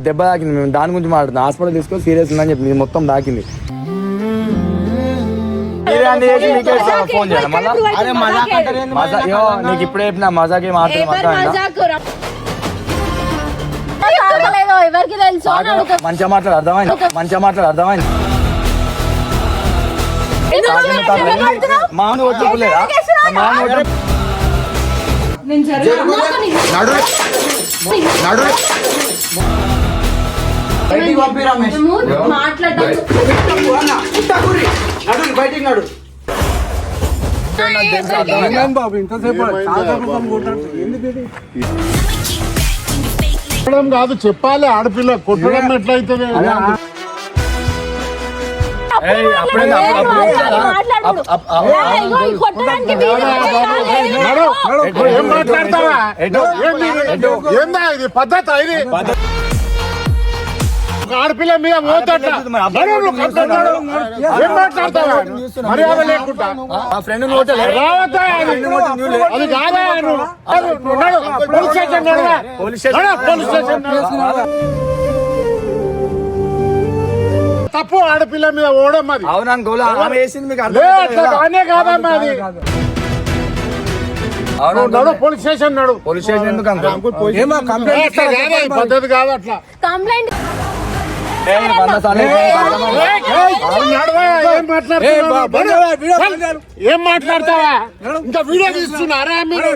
దెబ్బ తాకింది. మేము దాని గురించి మాట్లాడుతున్నాం. హాస్పిటల్ తీసుకొని సీరియస్ ఉందని చెప్పి ఇది మొత్తం తాకింది. ఫోన్ చేయాలి మళ్ళా. నీకు ఇప్పుడే చెప్పిన మజాకి మంచిగా మాట్లాడు అర్థమైంది. మంచిగా మాట్లాడు అర్థమైంది. మాను వచ్చేలేదా కాదు చెప్పాలి. ఆడపిల్ల కొట్టడం ఎట్లయితుంది? ఏం మాట్లాడతావా? ఏందా ఇది పద్ధతి? ఇది ఆడపిల్ల మీద పోతట్లా ఏం మాట్లాడతావా? మర్యాద లేకుండా రావద్దా? అది కాదా? పోలీస్ స్టేషన్ పోలీస్ స్టేషన్ తప్పు. ఆడపిల్ల మీద ఓడమ్మా. అవునా కాదమ్మా అది. పోలీస్ స్టేషన్ నాడు. పోలీస్ స్టేషన్ ఎందుకు పద్ధతి కాదు అట్లా. కంప్లైంట్ ఏం మాట్లాడతావా? ఇంకా వీడియో తీస్తున్నారా మీరు?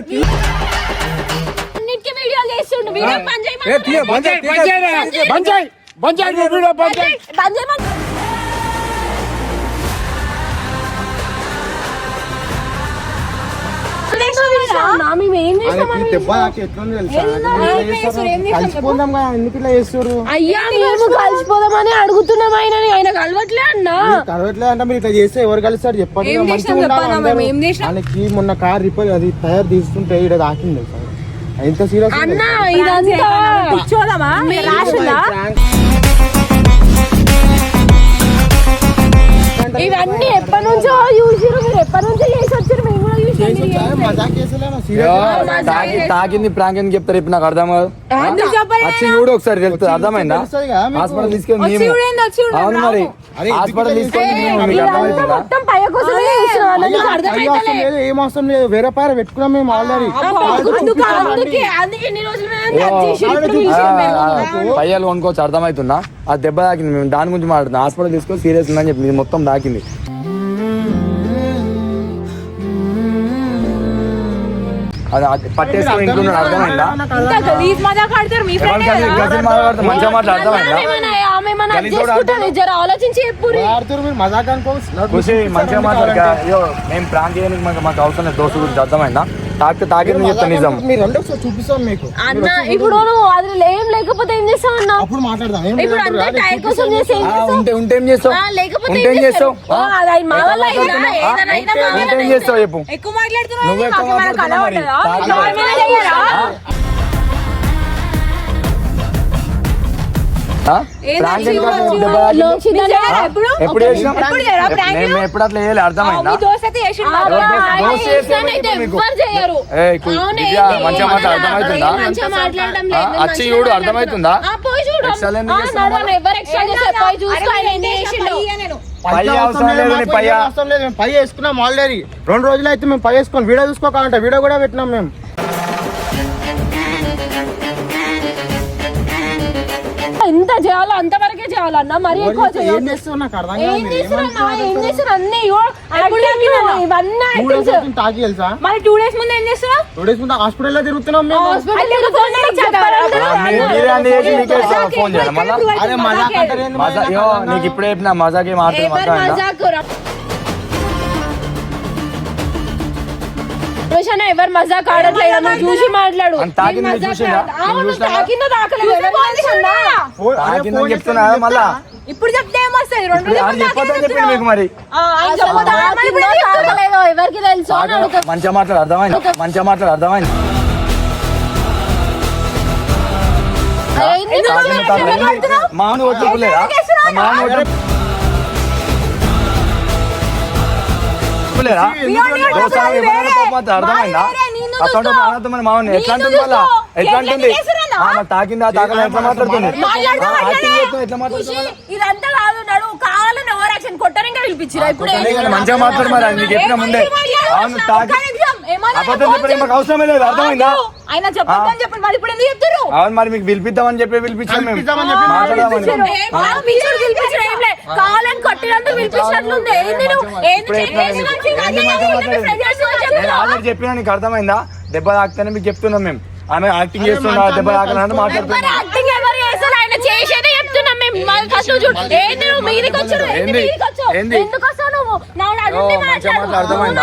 అయ్యా మేము కలిసిపోదామని అడుగుతున్నాం. ఆయన కలవట్లే అన్నా. కలవట్లే అంటే మీరు ఇట్లా చేస్తే ఎవరు కలుస్తారు చెప్పండి. మనకి మొన్న కార్ రిపేర్ అది టైర్ తీసుకుంటే ఇక్కడ తాకింది. ఎంత సీరియస్ అన్నా ఇదంతా కూర్చోదామా? ఇవన్నీ ఎప్పటి నుంచో చూసిరు. మీరు ఎప్పటి నుంచో చేసి వచ్చారు. మేము కూడా తాకింది ప్రాంక్ అని చెప్తారు. ఇప్పుడు నాకు అర్థం కాదు. వచ్చి చూడు ఒకసారి తెలుస్తుంది. అర్థమైందా? హాస్పిటల్ తీసుకొని అవును మరి హాస్పిటల్ తీసుకొని ఏం అవసరం లేదు. వేరే పార పెట్టుకున్నాం మేము ఆల్రెడీ. పయ్యాలు కొనుక్కోవచ్చు. అర్థమవుతుందా? ఆ దెబ్బ తాకింది. మేము దాని గురించి మాట్లాడుతున్నాం. హాస్పిటల్ తీసుకొని సీరియస్ ఉందని చెప్పి ఇది మొత్తం తాకింది. అది పట్టేసుకొని ఇంట్లో అర్థమైందా? మంచిగా మాట్లాడు అర్థమైందా? మంచిగా మాట్లాడు. మేము ప్రాంక్ చేయడానికి మాకు అవసరం లేదు. దోస్తు గురించి అర్థమైందా? తాకింది చెప్తా నిజం. చూపిస్తాం మీకు. అన్న ఇప్పుడు నువ్వు అది ఏం లేకపోతే ఏం చేస్తావు అన్న? అప్పుడు మాట్లాడదాం. ఉంటే ఏం చేస్తావు? ఏం చేస్తావు? ఏం చేస్తావు చెప్పు. ఎక్కువ మాట్లాడుతున్నావు. ఎప్పుడు ఎప్పుడు అట్లా చేయాలి? అర్థమైందా? మంచిగా మాట్లాడు. అర్థమవుతుందా? వచ్చి చూడు. అర్థమవుతుందా? పై వేసుకున్నాం ఆల్రెడీ. 2 రోజులు అయితే మేము పై వేసుకొని వీడియో చూసుకోవాలంటే వీడియో కూడా పెట్టినాం మేము. ఎంత చేయాలో అంతవరకే చేయాలన్నా. మరి ఎక్కువ ఏం చేస్తావు నాకు అర్థం కాదు. అన్ని తాకి తెలుసా? మరి 2 డేస్ ముందు ఏం చేస్తావు? 2 డేస్ ముందు హాస్పిటల్ లో తిరుగుతున్నాం మేము. ఫోన్ చేయాలి మళ్ళా. నీకు ఇప్పుడే చెప్పిన మజాకి ఎవరు మజాక్ ఆడట్లేదు. నువ్వు చూసి మాట్లాడు. చెప్తున్నా మళ్ళా. ఇప్పుడు చెప్తే ఏమొస్తుంది? 2 మీకు మరి ఎవరికి తెలుసు? మంచిగా మాట్లాడు. అర్థమైంది. మంచిగా మాట్లాడు. అర్థమైంది. మాను వచ్చేలేదా? అర్థమైందా? అసలు మావుని ఎట్లా అంటుంది? మళ్ళా ఎట్లా అంటుంది? తాకిందా తాకలా ఎట్లా మాట్లాడుతుంది ఎట్లా మాట్లాడుతున్నా ఇదంతా కాదు నడు కావాలని ఓవర్ యాక్షన్ కొట్టరింగా పిలిపించిరా ఇప్పుడు మంచిగా మాట్లాడు మరి నీకు చెప్పిన ముందే అవును తాకి అబద్ధం చెప్పడం మాకు అవసరమే లేదు అర్థమైందా ఆయన చెప్పొద్దని చెప్పండి మరి ఇప్పుడు ఎందుకు చెప్తారు అవును మరి మీకు పిలిపిద్దామని చెప్పి పిలిపించాం మేము మాట్లాడదామని కావాలని కొట్టినందుకు పిలిపించినట్లుంది ఆల్రెడీ చెప్పినా నీకు అర్థమైందా దెబ్బ తాకితేనే మీకు చెప్తున్నాం మేము ఆమె యాక్టింగ్ చేస్తున్నా దెబ్బ తాకనంటే మాట్లాడుతున్నాం అర్థమైందా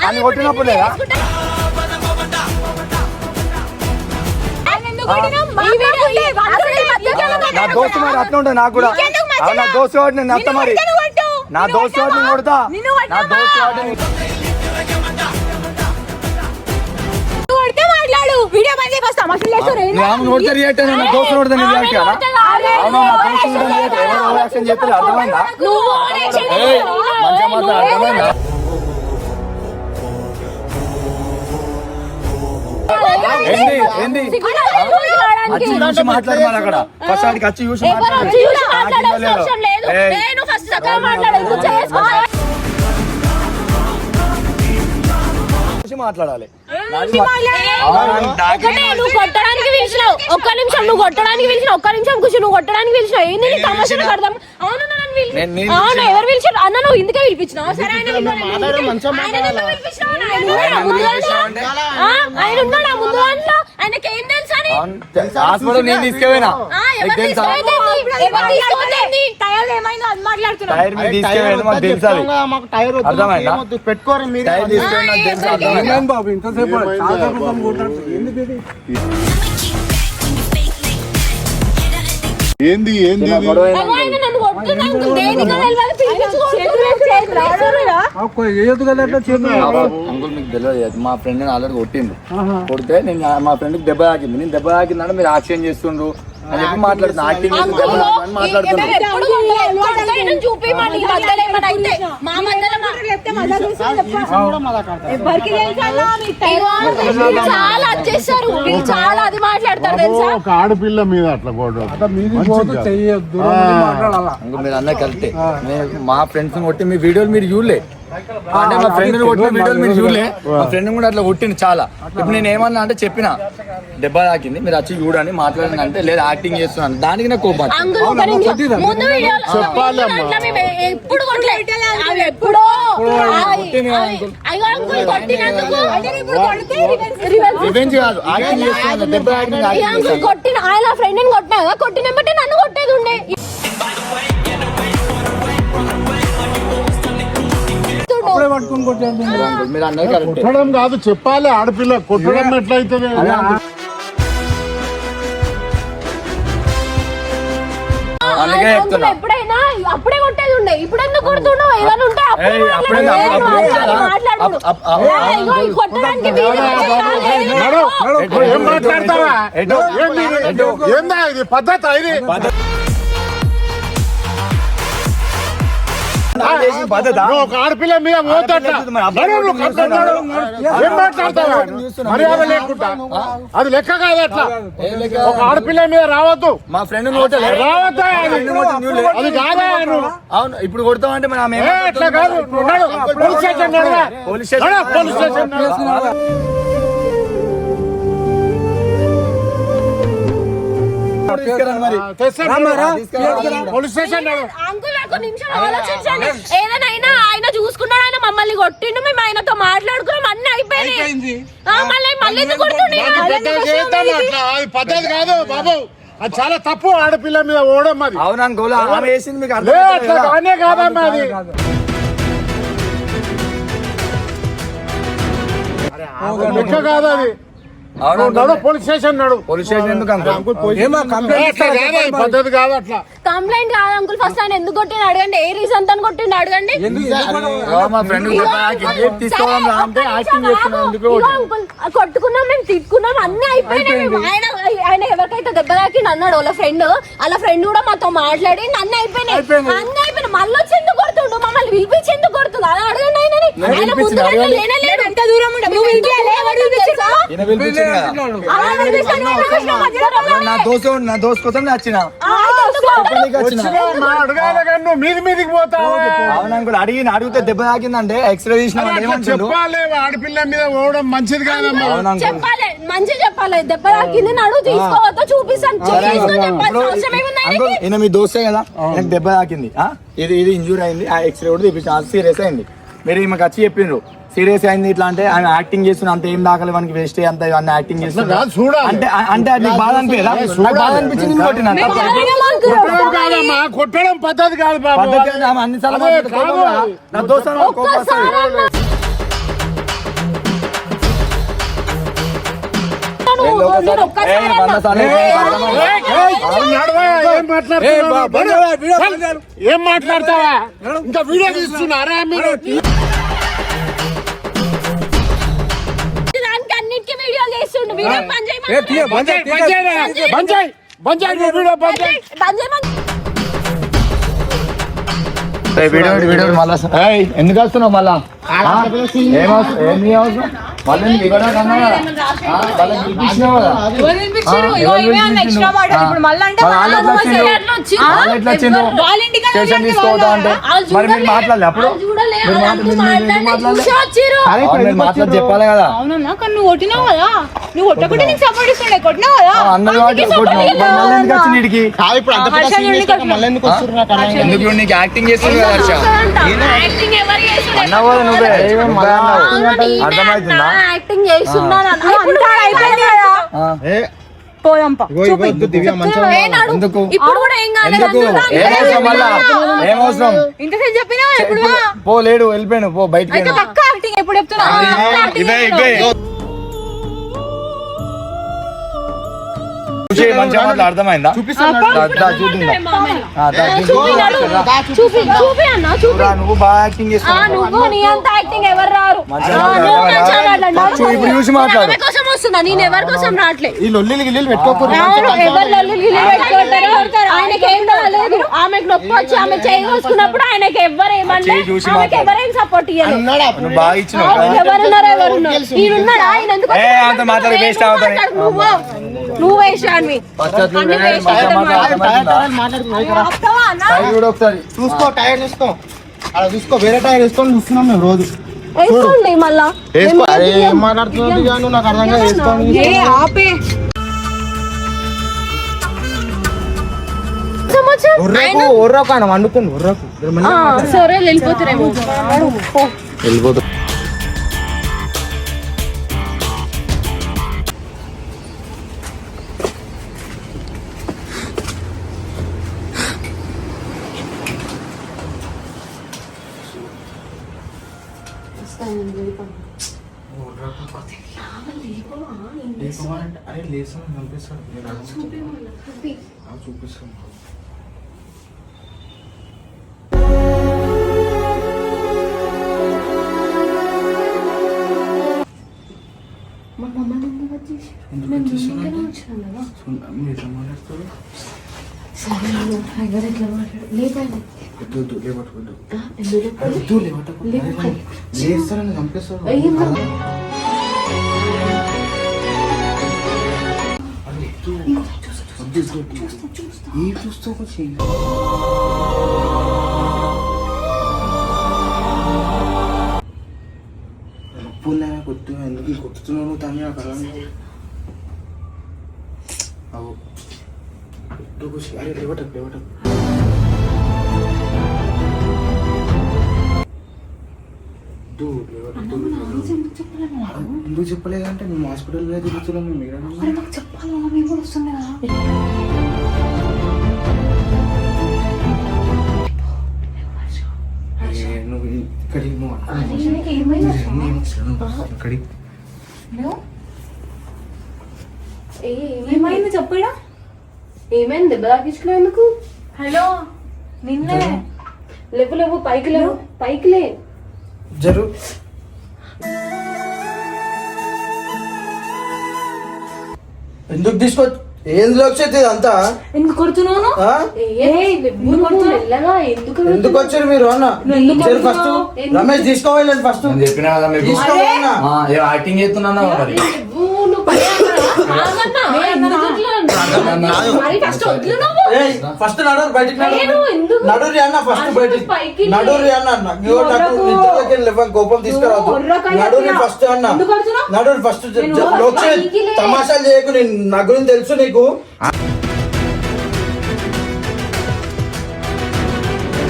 అని కొట్టినప్పుడు లేదా నా దోస్తు మరి అట్లా ఉంటుంది నాకు కూడా నా దోస్తు వాడు నేను అత్త మరి నా దోస్తు వాడు నేను కొడతా నా దోస్తు వాడు కొడితే రియాక్ట్ అయినా నా దోస్తు కొడితే నేను రియాక్ట్ కదా అవును నా దోస్తు ఎవరు యాక్షన్ చెప్పారు అర్థమైందా మంచిగా మాట్లాడు అర్థమైందా ఏంది ఏంది వచ్చి చూసి మాట్లాడు మరి అక్కడ ఫస్ట్ వాడికి వచ్చి చూసి మాట్లాడాలి నువ్వు కొట్టడానికి పిలిచినావు ఒక్క నిమిషం నువ్వు కొట్టడానికి పిలిచినావు ఒక్క నిమిషం కూర్చో నువ్వు కొట్టడానికి పిలిచినావు ఏంది నీ తమాషాలు కడదాం అవును అవును ఎవరు పిలిచారు అన్న నువ్వు ఇందుకే పిలిపించినావు సరే ఆయన ఉన్నాడా ముందు దాంట్లో ఆయనకి ఏం తెలుసా హాస్పిటల్ నేను తీసుకెళ్ళినా ఏమైందో అది మాట్లాడుతున్నా పెట్టుకోరు బాబు ఇంతసేపు ఏంది ఏంది అంకుల్ మీకు తెలియదు మా ఫ్రెండ్ ఆల్రెడీ కొట్టిండు కొడితే నేను మా ఫ్రెండ్ దెబ్బ తాకింది నేను దెబ్బ తాకిందంటే మీరు యాక్షన్ చేస్తుండ్రు అని చెప్పి మాట్లాడుతున్నా యాక్టింగ్ చాలా చేస్తారు చాలా అది మాట్లాడతారు తెలుసా ఒక ఆడపిల్ల మీద అట్లా మీరు అన్న కరెక్టే మా ఫ్రెండ్స్ కొట్టి మీ వీడియోలు మీరు చూడలే అంటే మా ఫ్రెండ్ కొట్టిన వీడియోలు మీరు చూడలే మా ఫ్రెండ్ కూడా అట్లా కొట్టింది చాలా ఇప్పుడు నేను ఏమన్నా అంటే చెప్పిన దెబ్బ తాకింది మీరు వచ్చి చూడని మాట్లాడండి అంటే లేదా యాక్టింగ్ చేస్తున్నాను దానికి నాకు కోపం రివెంజ్ కాదు యాక్టింగ్ చేస్తున్నాను దెబ్బ కొట్టిన ఆయన ఫ్రెండ్ కొట్టినా కొట్టిన బట్టి నన్ను కొట్టేది ఉండే మీరు అన్నది కరెక్ట్ కొట్టడం కాదు చెప్పాలి ఆడపిల్ల కొట్టడం ఎట్లయితుంది అందుకే చెప్తున్నా ఎప్పుడైనా అప్పుడే కొట్టేది ఉండే ఇప్పుడు ఎందుకు కొడుతున్నావు ఏదైనా ఉంటే ఏం మాట్లాడతావా ఏందా ఇది పద్ధతి ఇది ఒక ఆడపిల్ల మీద ఏం మాట్లాడతావా మర్యాద లేకుండా అది లెక్క కాదు అట్లా ఒక ఆడపిల్ల మీద రావద్దు మా ఫ్రెండ్ రావద్దా అది కాదా అవును ఇప్పుడు కొడతామంటే మరి ఆమె ఎట్లా కాదు police station police station police station ఏదైనా ఆయన చూసుకున్నాడు ఆయన మమ్మల్ని కొట్టిండు మేము ఆయనతో మాట్లాడుకున్నాం అన్ని అయిపోయింది పద్ధతి కాదు బాబు అది చాలా తప్పు ఆడపిల్ల మీద ఓడం అది అవునా ఆమె వేసింది మీకు అనే కాదమ్మా అది లెక్క కాదు అది పోలీస్ స్టేషన్ పోలీస్ స్టేషన్ ఎందుకు పద్ధతి కాదు అట్లా కంప్లైంట్ కాదు అంకుల్ ఫస్ట్ ఆయన ఎందుకు కొట్టిండు అడగండి ఏ రీజన్ తో కొట్టిండు అడగండి మా ఫ్రెండ్ కొట్టుకున్నాం మేము తిట్టుకున్నాం అన్ని అయిపోయినాయి ఆయన ఎవరికైతే దెబ్బ తాకి అన్నాడు వాళ్ళ ఫ్రెండ్ కూడా మాతో మాట్లాడి అన్ని అయిపోయినాయి మళ్ళీ వచ్చి ఎందుకు కొడుతుండు మమ్మల్ని పిలిపించి ఎందుకు కొడుతుంది అలా అడగండి ఆయన ముందు ఎంత దూరం ఈయన పిలిపించింది కదా. నా దోస్త్ కోసం నేను వచ్చిన చెప్పనీకి వచ్చిన. అడగాలి కానీ నువ్వు మీదికి పోతావు. అవును అంకుల్, అడిగితే దెబ్బ తాకిందంటే ఎక్స్రే తీసిన చెప్పాలి, ఆడపిల్ల మీద పోవడం మంచిది కాదమ్మా. అవును అంకుల్, చెప్పాలి, మంచి చెప్పాలి. దెబ్బ తాకింది నడు తీసుకోవద్దో చూపిస్తాను. అంకుల్ ఈయన మీ దోస్తే కదా, నాకు దెబ్బ తాకింది, ఇది ఇంజూరీ అయింది, ఆ ఎక్స్రే కూడా తీపించాను, సీరియస్ అయింది. మీరు ఈమెకి వచ్చి చెప్పిండ్రు సీరియస్ అయింది ఇట్లా అంటే, ఆయన యాక్టింగ్ చేస్తున్నా అంత ఏం దాఖలు మనకి వేస్ట్ అంత ఇవన్నీ యాక్టింగ్ చేస్తున్నా అంటే అంటే అది బాధ అనిపించదా? నాకు బాధ అనిపించింది ఇంకోటి నాకు కాదమ్మా, కొట్టడం పద్ధతి కాదు బాబు. పద్ధతి అని ఆమె అన్నిసార్లు మాట్లాడుతుంది. నా దోస్తు కోపం వస్తుంది. ఏం మాట్లాడతావా? ఇంకా వీడియో తీస్తున్నారా మీరు? అన్నిటికీ వీడియో చేస్తుండు. వీడియో బంద్ వీడియో మళ్ళా ఎందుకు వస్తున్నావు మళ్ళా? ఏమి అవసరం మళ్ళీ ఇవ్వడం కన్నా వాళ్ళకి పిలిపించినావు కదా. స్టేషన్ తీసుకోవద్దా అంటే మరి మీరు మాట్లాడలే అప్పుడు? మీరు మాట్లాడి చెప్పాలి కదా. నువ్వు కొట్టినావు కదా, నువ్వు కొట్టకుంటే నీకు సపోర్ట్ ఇస్తుండే, కొట్టినావు కదా. అన్నది కాబట్టి ఎందుకు వచ్చింది వీడికి? ఎందుకు నీకు యాక్టింగ్ చేస్తుంది కదా హర్ష? అన్నావు కదా నువ్వే, అర్థమవుతుందా? యాక్టింగ్ చేస్తున్నాను ఎందుకు ఇప్పుడు కూడా ఏం కాలేదు. ఏమవసరం? ఇంతసేపు చెప్పినా ఇప్పుడు పోలేడు, వెళ్ళిపోయాను, పో బయటికి. పక్క యాక్టింగ్ ఎప్పుడు చెప్తున్నా? మంచిగా మాట్లా అర్థమైందా? నువ్వు బాగా యాక్టింగ్ చేస్తున్నావు. నువ్వు నీ అంత యాక్టింగ్ ఎవరు రారు. ఇప్పుడు చూసి మాట్లాడు. కోసం వస్తున్నా, నేను ఎవరి కోసం రావట్లేదు. ఈ లొల్లిలు గిల్లీలు పెట్టుకోకూడదు. ఎవరు లొల్లిలు పెట్టుకుంటారు? ఆయనకి ఏం కాలేదు, ఆమెకు నొప్పి వచ్చి ఆమె చేయగలుసుకున్నప్పుడు ఆయనకి ఎవరు ఏమన్నా, ఆమెకి ఎవరేం సపోర్ట్ ఇవ్వలేదు. నువ్వు బాగా ఇచ్చినావు. ఎవరున్నారు ఎవరున్నారు? ఈయనున్నాడా? ఆయన ఎందుకు అంత మాట్లాడి వేస్ట్ అవుతాయి. నువ్వు వేస్ట్ అని ఒకసారి చూసుకో, టైర్ చూసుకో, అలా చూసుకో, వేరే టైర్ వేసుకొని చూస్తున్నాం మేము రోజు. వేసుకోండి మళ్ళా. వేసుకో. అరే ఏం మాట్లాడుతున్నావు ఇక నువ్వు? నాకు అర్థంగా వేసుకోండి. ఒర్రకు ఆయన వండుకోండి, ఒర్రకు. సరే వెళ్ళిపోతారేమో. వెళ్ళిపోతా. చూపిస్తాను. లేస్తారని చంపేస్తారు. ఏ చూస్తావు? పుల్ల కొట్టు, ఎందుకు కొట్టుతున్నావు తను? అక్కడ అరే లేవటం లేవటం. ఎందుకు చెప్పలేదంటే మేము హాస్పిటల్లో తిరుగుతున్నాం. నువ్వు ఇక్కడికి ఏమైంది చెప్పడా? ఏమైంది? దెబ్బ తాకించుకున్నావు ఎందుకు? హలో, నిన్నే లేవు లేవు, పైకి లేవు, పైకి లే. జరు ఎందుకు తీసుకో? ఏం లక్ష్యం అంతా? ఎందుకు కొడుతున్నాను? ఎందుకు వచ్చారు మీరు? అన్న ఫస్ట్ రమేష్ తీసుకోవాలి. ఫస్ట్ చెప్పినా యాక్టింగ్ చేస్తున్నా. ఆగన్నా, ఎందుకు ఇట్లా అంటున్నావు? మరి first వద్దు నువ్వు. ఫస్ట్ నడు బయటికి నేను ఎందుకు? నడురి అన్న ఫస్ట్ బయటికి పైకి నడురి అన్న నాకు ఒర్రకు. నిద్రలోకి లేవా కోపం తీసుకురావద్దు ఒర్రకయ్య నడురి అట్లా. ఫస్ట్ అన్న ఎందుకు అరుస్తున్నావు? నడురి ఫస్ట్ నేను పైకి లే. తమాషాలు చేయకు నేను నా గురించి తెలుసు నీకు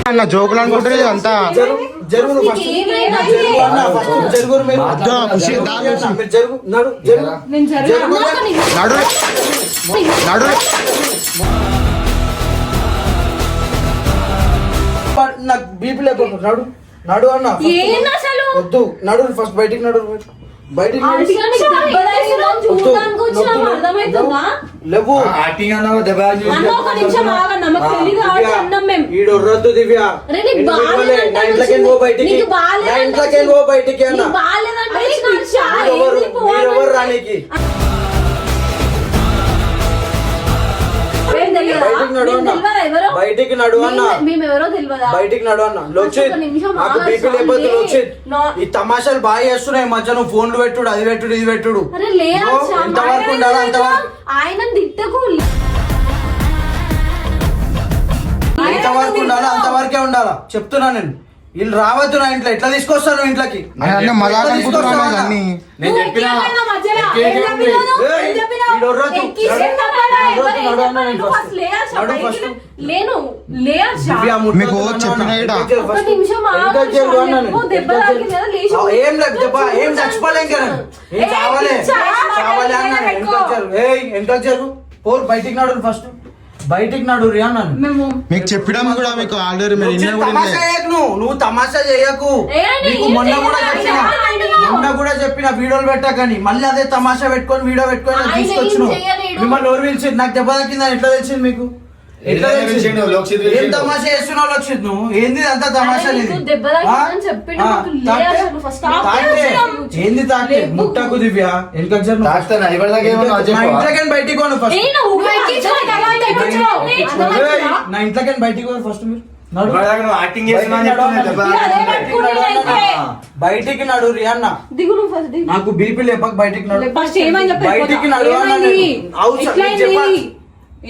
అన్న జోకులు అనుకుంటే అంతా జరుగు నువ్వు ఫస్ట్ ఏమైనా జరుగు అన్న ఫస్ట్ జరుగు మీరు అద్దా, ఖుషి, దా, ఖుషి. మీరు జరుగు నడు జరుగు నేను జరగను. నడు నడు నాకు బీపీ లేకపోతే నడు నడు అన్న first. ఏంది అసలు? వద్దు నడు ఫస్ట్ బయటికి నడు బయటికి నడు. ఆంటీ గారిని దెబ్బ తాకిందని చూడడానికి వచ్చినాము, అర్థమవుతుందా? లేవు యాక్టింగ్ అన్నావు దెబ్బ అన్న ఒక నిమిషం ఆగన్న, మాకు తెలియదు కాబట్టి అన్నాం మేము. ఈడు వద్దు దివ్య అరే నీకు ఎందుకు బాగాలేదంటే పిలవలే? నా ఇంట్లోకి వెళ్ళి పో బయటికి నీకు బాగాలేదంటే నా ఇంట్లోకి వెళ్ళి పో బయటికి అన్న నీకు బాగాలేదంటే వచ్చినా, మీరెవరు ఏంది పోవాలి? మీరెవరు రానికి ఏం తెలియదా? బయటికి నడు మేము అన్న. తెలియదా ఎవరో? బయటికి నడు అన్న మేము ఎవరో తెలియదా? బయటికి నడు అన్న లోచిత్ ఒక నిమిషం నాకు ఆగు, బీపీ లేకపోతే లే. లోచిత్ నా- ఈ తమాషాలు బాగా చేస్తున్నాయి ఈ మధ్య నువ్వు ఫోన్లు పెట్టుడు అది పెట్టుడు ఇది పెట్టుడు అరే లే ఇదిగో, అచ్చా, ఎంతవరకు ఆయన ఉండాలి అంతవరకు ఆయన తిట్టకు. ఎంతవరకు ఉండాలి అంతవరకే ఉండాలా చెప్తున్నా నేను వీళ్ళు రావద్దు నా ఇంట్లో ఎట్లా తీసుకొస్తాను ఇంట్లోకి అన్న మజాక్ అనుకుంటున్నాను అన్ని నేను నువ్వు చెప్పినా ఎక్కిపోయినా మధ్యలో. ఎక్కి- ఏం చెప్పినావు నువ్వు? ఏయ్, ఏం చెప్పినావు? ఈడు ఒర్రొద్దు. ఎక్కించేం నడు. చెప్పాలా? నడు, ఎవరు ఏం నడు అన్న చెప్పాలి? నేను నువ్వు ఫస్ట్. ఫస్ట్ లే అచ్చా, నడు బయటికి ఫస్ట్. లేను లే అచ్చా. దివ్య ముట్టొద్దు మీకు నన్ను చెప్పిన అన్న. ఈడ. ఎంకరేజ్ ఒక ఫస్ట్. నిమిషం ఆగు, ఎంకరేజ్ చేయరు అన్న నేను. నువ్వు దెబ్బ ఎంకరేజ్ తాకింది కదా, లేచి చేయరు. ఏం లేదు దెబ్బ ఏం చచ్చిపోలేం కదా ఏం ఏ, చావాలే చావాలి అన్న పెట్టుకో. ఎంకరేజ్ ఏయ్ ఎంకరేజ్ చేయరు పోరు బయటికి నడు ఫస్ట్ బయటికి నడు రి అన్నాను మేము మీకు చెప్పడం కూడా మీకు ఆల్రెడీ మీరు నువ్వు ఇన్న కూడా తమాషా వినలే. చేయకు నువ్వు తమాషా చేయకు ఏంటి? నీకు ఏం మొన్న కూడా చేయాలి? చెప్పిన ఆయన మొన్న కూడా చెప్పిన వీడియోలు పెట్టకని మళ్ళీ అదే తమాషా పెట్టుకొని వీడియో పెట్టుకొని ఆయన తీసుకొచ్చిన ఏం చేయలేడు. మిమ్మల్ని ఎవరు పిలిచింది నాకు దెబ్బ తాకిందని ఎట్లా తెలిసింది మీకు ఎట్లా ఎట్లా తెలిసింది? పిలిచిండు? లోక్షిత్ ఏం పిలిచిండు. తమాషా చేస్తున్నావు లోక్షిత్ నువ్వు ఏంది అంత తమాషా ఆయన నీది? నీకు దెబ్బ తాకిందని చెప్పిండు, ఆ? మాకు లే తాకితే? అసలు first ఆపు తాకితే? చేసినాం. ఏంది తాకితే లేవు. ముట్టకు దివ్య వెనకకు జరుగు. తాకుతానా ఎవరిదాకా ఏమన్నా నా చెప్పు ఇంట్లోకి బయటికి పోను ఫస్ట్ ఏ నువ్వు ఎక్కించుకో, తర్వాత ఎక్కించుకో. అర్థమవుతుందా? నా ఇంట్లోకి బయటికి పోను ఫస్ట్ మీరు నడు. ఎవరిదాకా నువ్వు యాక్టింగ్ చేస్తున్నా అని చెప్తున్నా దెబ్బ ఇక అదే తాకింది. పట్టుకుని అయితే. బయటికి నడు రియాన్న దిగు నువ్వు ఫస్ట్ దిగు. నాకు బీపీ లేపక బయటికి నడు ఫస్ట్ ఏమైంది చెప్పు, బయటికి వెళ్ళిపోతా. నడు అన్న ఏమైంది? నేను. అవసరం ఎట్లయింది? నీకు చెప్పాలి.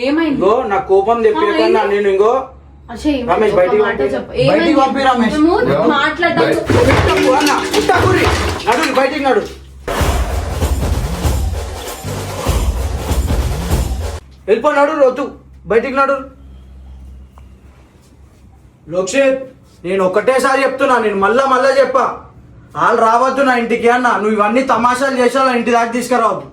ఏమైంది? ఇంగో నా కోపం తెప్పిరకన్నా ఏంది? నేను ఇంగో అసలు ఏమైంది? రమేష్ ఒక బయటికి మాట పంపి. చెప్పు. బయటికి ఏమైంది? పంపి రమేష్. మేము మాట్లాడడానికి ఉట్టకు అన్న ఉట్టకురి నడు బయటికి నడు వెళ్ళిపో నడు రోతు బయటికి నడు లోక్షిత్ నేను ఒకటేసారి చెప్తున్నా నేను మళ్ళా చెప్పా వాళ్ళు రావద్దు నా ఇంటికి అన్న నువ్వు ఇవన్నీ తమాషాలు చేసావు ఇంటి దాకా తీసుకురావద్దు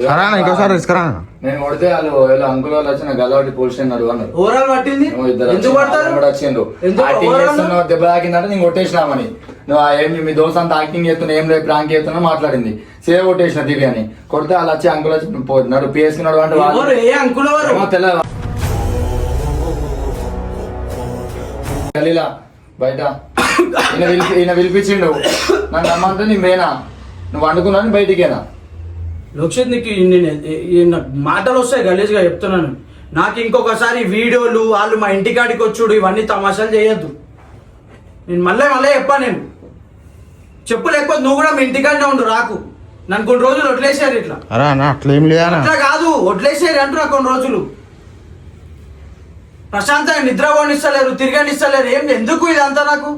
సరే అన్న ఇంకోసారి తీసుకురా అన్న. నేను కొడితే వాళ్ళు అంకుల్ వాళ్ళు వచ్చిన గల్లవాటి పోలీస్ స్టేషన్ అడుగు అన్నారు ఓవరాల్ పట్టింది నువ్వు ఇద్దరు ఎందుకు పడతారు కూడా వచ్చిండు ఎందుకు? యాక్టింగ్ ఎవరన్నా? చేస్తున్నావు దెబ్బ తాకిందంటే నేను కొట్టేసినామని నువ్వు ఏం మీ దోస్త్ అంతా యాక్టింగ్ చేస్తున్నా ఏం లేదు ప్రాంక్ చేస్తున్నా మాట్లాడింది సేవ్ కొట్టేసిన దివ్య అని కొడితే వాళ్ళు వచ్చి అంకుల్ వచ్చి పోతున్నాడు పిఎస్కున్నాడు అంటే ఎవరు వాళ్ళు ఏ అంకుల్ ఎవరు ఏమో తెలియదు గలీలా బయట ఈయన పిలిపించిండు నన్ను రమ్మంటే నేను వేనా నువ్వు వండుకున్నాను బయటికేనా లోక్షిత్ నీకు నాకు మాటలు వస్తాయి గలీజ్గా చెప్తున్నాను నాకు ఇంకొకసారి వీడియోలు వాళ్ళు మా ఇంటికాడికి వచ్చుడు ఇవన్నీ తమాషాలు చేయొద్దు నేను మళ్ళీ చెప్పా నేను చెప్పు లేకపోతే నువ్వు కూడా మీ ఇంటికాడనే ఉండు రాకు నన్ను కొన్ని రోజులు వదిలేసారు ఇట్లా అరే అన్న అట్లా ఏం లేదా అన్న అట్లా కాదు వదిలేసారు అంటున్నా కొన్ని రోజులు ప్రశాంతంగా నిద్ర పోనిస్తలేరు తిరగనిస్తలేరు ఏం ఎందుకు ఇదంతా నాకు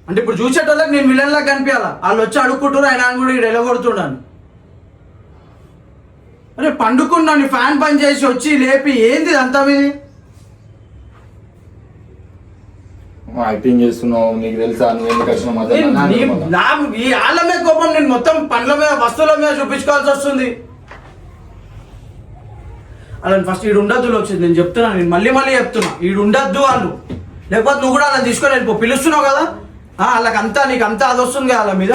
అంటే ఇప్పుడు చూసేటోళ్ళకి నేను విలన్లా కనిపించాలా వాళ్ళు వచ్చి అడుక్కుంటారు ఆయన కూడా ఇక్కడ ఎలగొడుతున్నాను అరే పండుకున్నాను ఫ్యాన్ పని చేసి వచ్చి లేపి ఏంది అంతా మీది యాక్టింగ్ చేస్తున్నావు నీకు తెలుసా నువ్వు ఎందుకు వచ్చిన ఈ వాళ్ళ మీద కోపం నేను మొత్తం పండ్ల మీద వస్తువుల మీద చూపించుకోవాల్సి వస్తుంది అలా ఫస్ట్ ఈడు ఉండద్దు వచ్చింది నేను చెప్తున్నా నేను మళ్ళీ చెప్తున్నా ఈడు ఉండద్దు వాళ్ళు లేకపోతే నువ్వు కూడా అలా తీసుకొని వెళ్ళిపో పిలుస్తున్నావు కదా వాళ్ళకి అంతా నీకు అంతా అది వస్తుంది వాళ్ళ మీద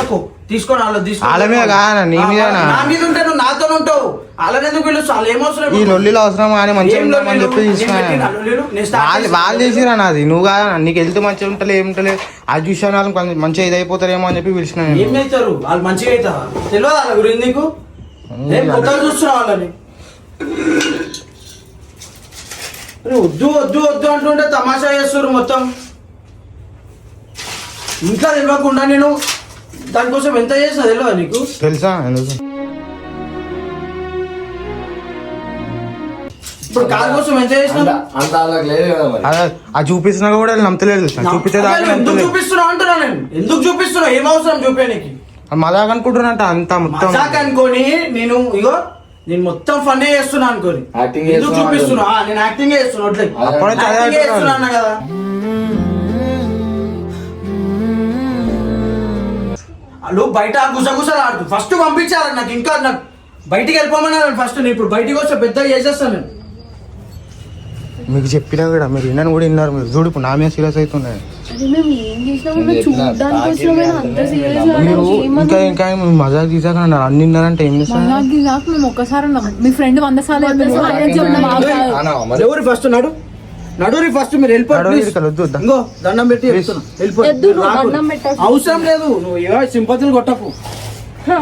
తీసుకొని వాళ్ళ వాళ్ళ మీద కాదన్న, నీ మీదనా? నా మీద ఉంటే నువ్వు నాతో ఉంటావు వాళ్ళని ఎందుకు పిలుస్తావు వాళ్ళు ఏమవసరం ఈ లొల్లిలో అవసరం కానీ మంచిగా ఏం ఉంటామని చెప్పి లొల్లిలు? తీసుకున్నా నేను పెట్టిన లొల్లిలు? నేను start వాళ్ళు చేసిన చేసిరా నాది నువ్వు కాదా నీకు వెళ్తే మంచిగా ఉంటలే ఏముంటలే అది చూసాను వాళ్ళు కొంచెం మంచిగా ఇది అయిపోతారేమో అని చెప్పి పిలిచిన ఏం చేస్తారు వాళ్ళు మంచిగా అవుతారా తెలియదు వాళ్ళ గురించి నీకు నేను కొత్తగా చూస్తున్నా వాళ్ళని అరే వద్దు వద్దు వద్దు అంటుంటే తమాషా చేస్తారు మొత్తం ఇంకా తెలియకుండా నేను దానికోసం ఎంత చేసినా తెలియదా నీకు? తెలుసా ఎందుకు? ఇప్పుడు కార్ కోసం ఎంత చేసినా అంత వాళ్ళకి లేదు కదా మరి. అది చూపిస్తున్నా కూడా వీళ్ళు నమ్మతలేదు తెలుసా? చూపించేదాకా ఎందుకు నమ్మతలేదు. చూపిస్తున్నావు అంటున్నా నేను. ఎందుకు చూపిస్తున్నావు? ఏం అవసరం చూపేనికి? మజాక్ అనుకుంటున్నానంట అంత మొత్తం. మజాక్ అనుకోని నేను ఇగో నేను మొత్తం ఫన్ చేస్తున్నా అనుకోని Acting ఎందుకు చేస్తున్నా చూపిస్తున్నా? నేను యాక్టింగ్ చేస్తున్నా అట్లే. అప్పుడే చదివా Acting చేస్తున్నా అన్న కదా. వాళ్ళు బయట గుసగుసలు ఆడుతూ ఫస్ట్ పంపించాలి నాకు. ఇంకా నాకు బయటికి వెళ్ళిపోమన్నారు ఫస్ట్. నేను ఇప్పుడు బయటికి వస్తే పెద్దగా చేసేస్తాను నేను. మీకు చెప్పినా కూడా మీరు విన్నాను కూడా విన్నారు. మీరు చూడు ఇప్పుడు నా మీద సీరియస్ అవుతున్నాయి. అరే మేము ఏం చేసినామో చూడడానికి వస్తున్నామే అంత సీరియస్ మీరు ఇంకా మజాక్ తీసాక అన్నారు అన్ని విన్నారంటే ఏం చేస్తారు? మేము ఒక్కసారి అన్నాం మీ ఫ్రెండ్ 100 సార్లు అన్నా, మరి ఎవరు ఫస్ట్ నడురి ఫస్ట్ మీరు వెళ్ళిపోండి నడురి please. ఇక్కడ వద్దు, వద్దా? ఇంగో దండం పెట్టి చెప్తున్నా. వెళ్ళిపోండి. వద్దు, మీరు రాకు. దండం పెట్టకు. అవసరం లేదు. నువ్వు ఏ సింపతులు కొట్టకు.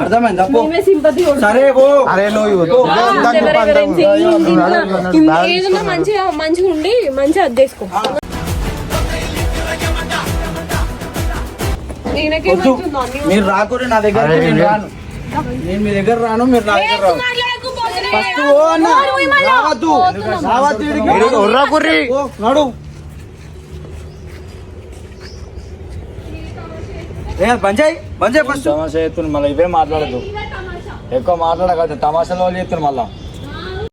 అర్థమైంది అప్పు. మేమే సింపతి సరే ఓ అరే నువ్వు ఇవ్వద్దు. ఏదన్నా మంచిగా ఉండి మంచిగా అద్దేసుకో. నేనకే వద్దు. మంచిగా ఉంది. మీరు రాకూడదు నా దగ్గర. అరే, నేను రాను. నేను మీ దగ్గర రాను. మీరు నా దగ్గర రాను. ఫస్ట్ ఓ అన్న. రావద్దు. రావద్దు ఈడికి. ఒర్రా కుర్రి. ఓ, నడు. బంజాయ్ ఫస్ట్. తమాషా చేస్తున్నారు మళ్ళీ. ఇవే మాట్లాడదు, ఎక్కువ మాట్లాడక తమాషాలు వాళ్ళు చెప్తున్నారు మళ్ళా.